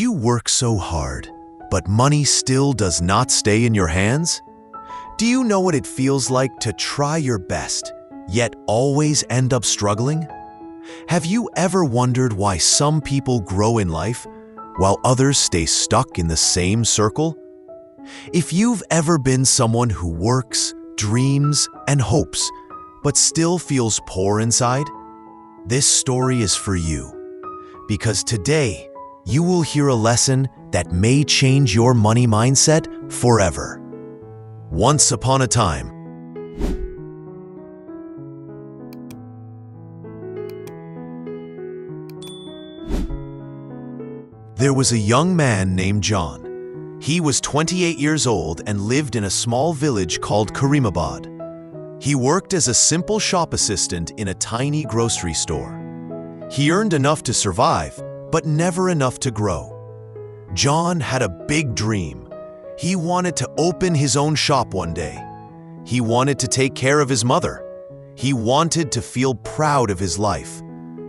you work so hard, but money still does not stay in your hands? Do you know what it feels like to try your best, yet always end up struggling? Have you ever wondered why some people grow in life, while others stay stuck in the same circle? If you've ever been someone who works, dreams, and hopes, but still feels poor inside, this story is for you. Because today, you will hear a lesson that may change your money mindset forever. Once upon a time, there was a young man named John. He was 28 years old and lived in a small village called Karimabad. He worked as a simple shop assistant in a tiny grocery store. He earned enough to survive, but never enough to grow. John had a big dream. He wanted to open his own shop one day. He wanted to take care of his mother. He wanted to feel proud of his life.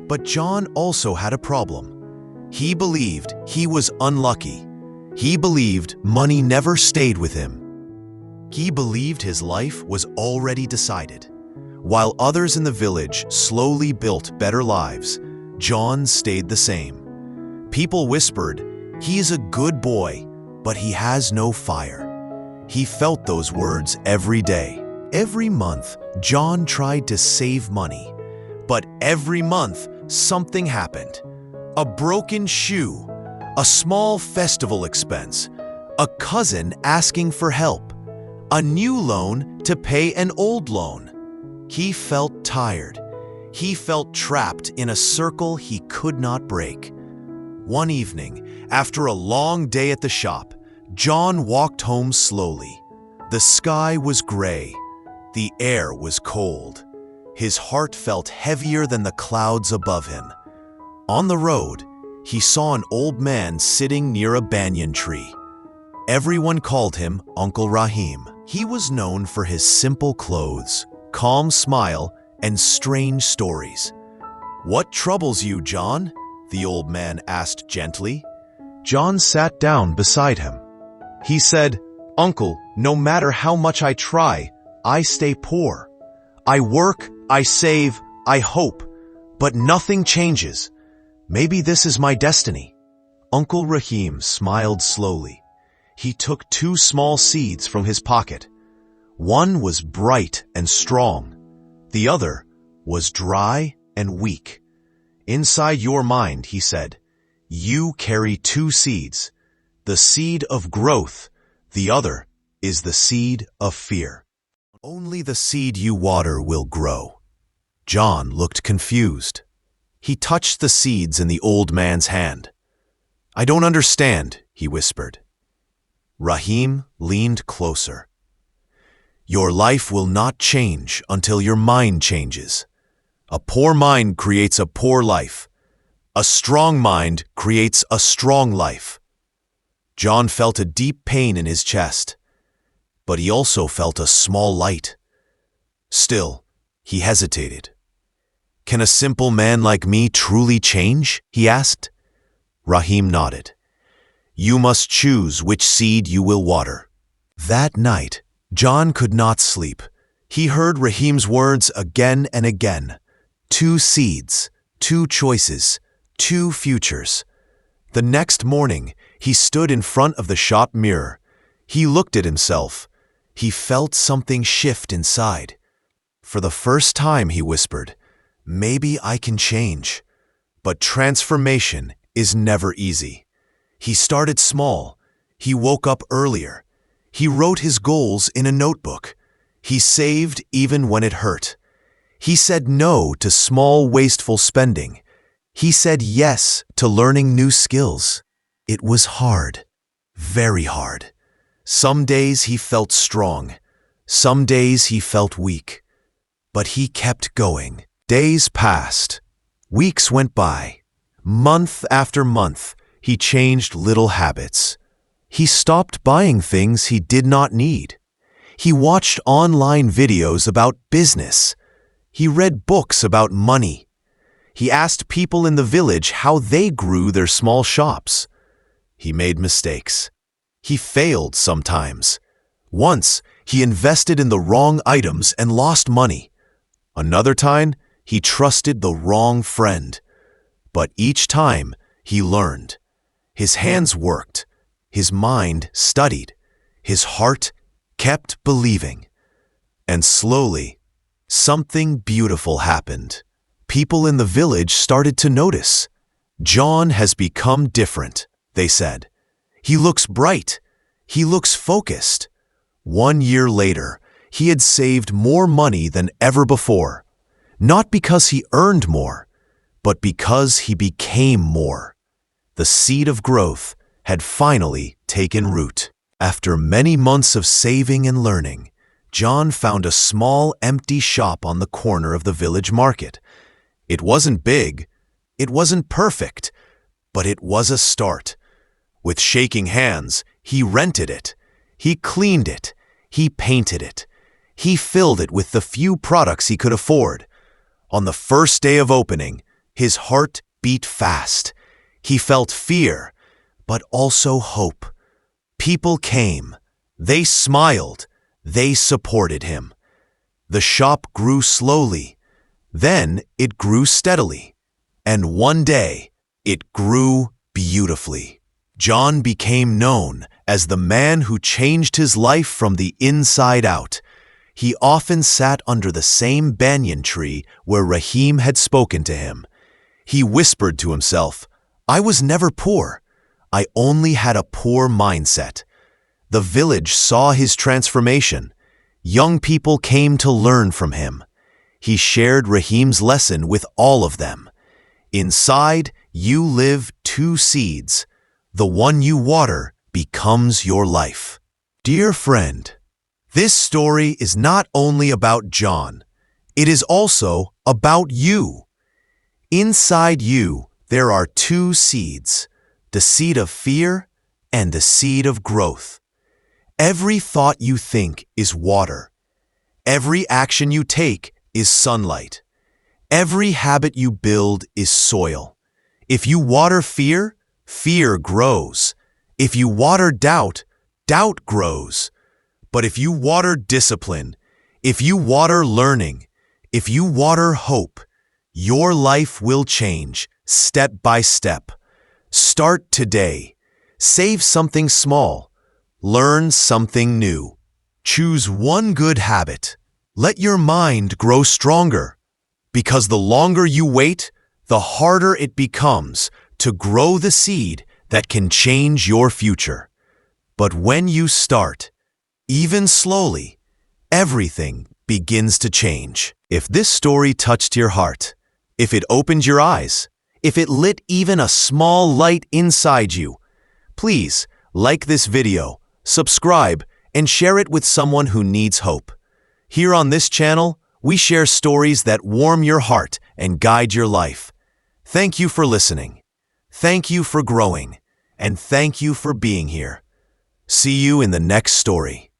But John also had a problem. He believed he was unlucky. He believed money never stayed with him. He believed his life was already decided. While others in the village slowly built better lives, John stayed the same. People whispered, "He is a good boy, but he has no fire." He felt those words every day. Every month, John tried to save money. But every month, something happened. A broken shoe, a small festival expense, a cousin asking for help, a new loan to pay an old loan. He felt tired. He felt trapped in a circle he could not break. One evening, after a long day at the shop, John walked home slowly. The sky was gray. The air was cold. His heart felt heavier than the clouds above him. On the road, he saw an old man sitting near a banyan tree. Everyone called him Uncle Rahim. He was known for his simple clothes, calm smile, and strange stories. "What troubles you, John?" the old man asked gently. John sat down beside him. He said, "Uncle, no matter how much I try, I stay poor. I work, I save, I hope, but nothing changes. Maybe this is my destiny." Uncle Rahim smiled slowly. He took 2 small seeds from his pocket. One was bright and strong. The other was dry and weak. "Inside your mind," he said, "you carry 2 seeds. The seed of growth, the other is the seed of fear. Only the seed you water will grow." John looked confused. He touched the seeds in the old man's hand. "I don't understand," he whispered. Rahim leaned closer. "Your life will not change until your mind changes. A poor mind creates a poor life. A strong mind creates a strong life." John felt a deep pain in his chest, but he also felt a small light. Still, he hesitated. "Can a simple man like me truly change?" he asked. Rahim nodded. "You must choose which seed you will water." That night, John could not sleep. He heard Rahim's words again and again. 2 seeds, 2 choices, 2 futures. The next morning, he stood in front of the shop mirror. He looked at himself. He felt something shift inside. For the first time, he whispered, "Maybe I can change." But transformation is never easy. He started small. He woke up earlier. He wrote his goals in a notebook. He saved even when it hurt. He said no to small, wasteful spending. He said yes to learning new skills. It was hard, very hard. Some days he felt strong. Some days he felt weak. But he kept going. Days passed. Weeks went by. Month after month, he changed little habits. He stopped buying things he did not need. He watched online videos about business. He read books about money. He asked people in the village how they grew their small shops. he made mistakes. He failed sometimes. Once, he invested in the wrong items and lost money. Another time, he trusted the wrong friend. But each time, he learned. His hands worked. His mind studied. His heart kept believing. And slowly, something beautiful happened. People in the village started to notice. John has become different, they said. He looks bright. He looks focused. 1 year later, he had saved more money than ever before. Not because he earned more, but because he became more. The seed of growth had finally taken root. After many months of saving and learning, John found a small, empty shop on the corner of the village market. It wasn't big, it wasn't perfect, but it was a start. With shaking hands, he rented it. He cleaned it. He painted it. He filled it with the few products he could afford. On the first day of opening, his heart beat fast. He felt fear, but also hope. People came. They smiled. They supported him. The shop grew slowly. Then it grew steadily. And one day, it grew beautifully. John became known as the man who changed his life from the inside out. He often sat under the same banyan tree where Rahim had spoken to him. He whispered to himself, "I was never poor. I only had a poor mindset." The village saw his transformation. Young people came to learn from him. He shared Rahim's lesson with all of them. Inside you live two seeds. The one you water becomes your life. Dear friend, this story is not only about John, it is also about you. Inside you, there are two seeds, the seed of fear and the seed of growth. Every thought you think is water. Every action you take is sunlight. Every habit you build is soil. If you water fear, fear grows. If you water doubt, doubt grows. But if you water discipline, if you water learning, if you water hope, your life will change step by step. Start today. Save something small. Learn something new. Choose one good habit. Let your mind grow stronger. Because the longer you wait, the harder it becomes to grow the seed that can change your future. But when you start, even slowly, everything begins to change. If this story touched your heart, if it opened your eyes, if it lit even a small light inside you, please like this video, subscribe, and share it with someone who needs hope. Here on this channel, we share stories that warm your heart and guide your life. Thank you for listening. Thank you for growing. And thank you for being here. See you in the next story.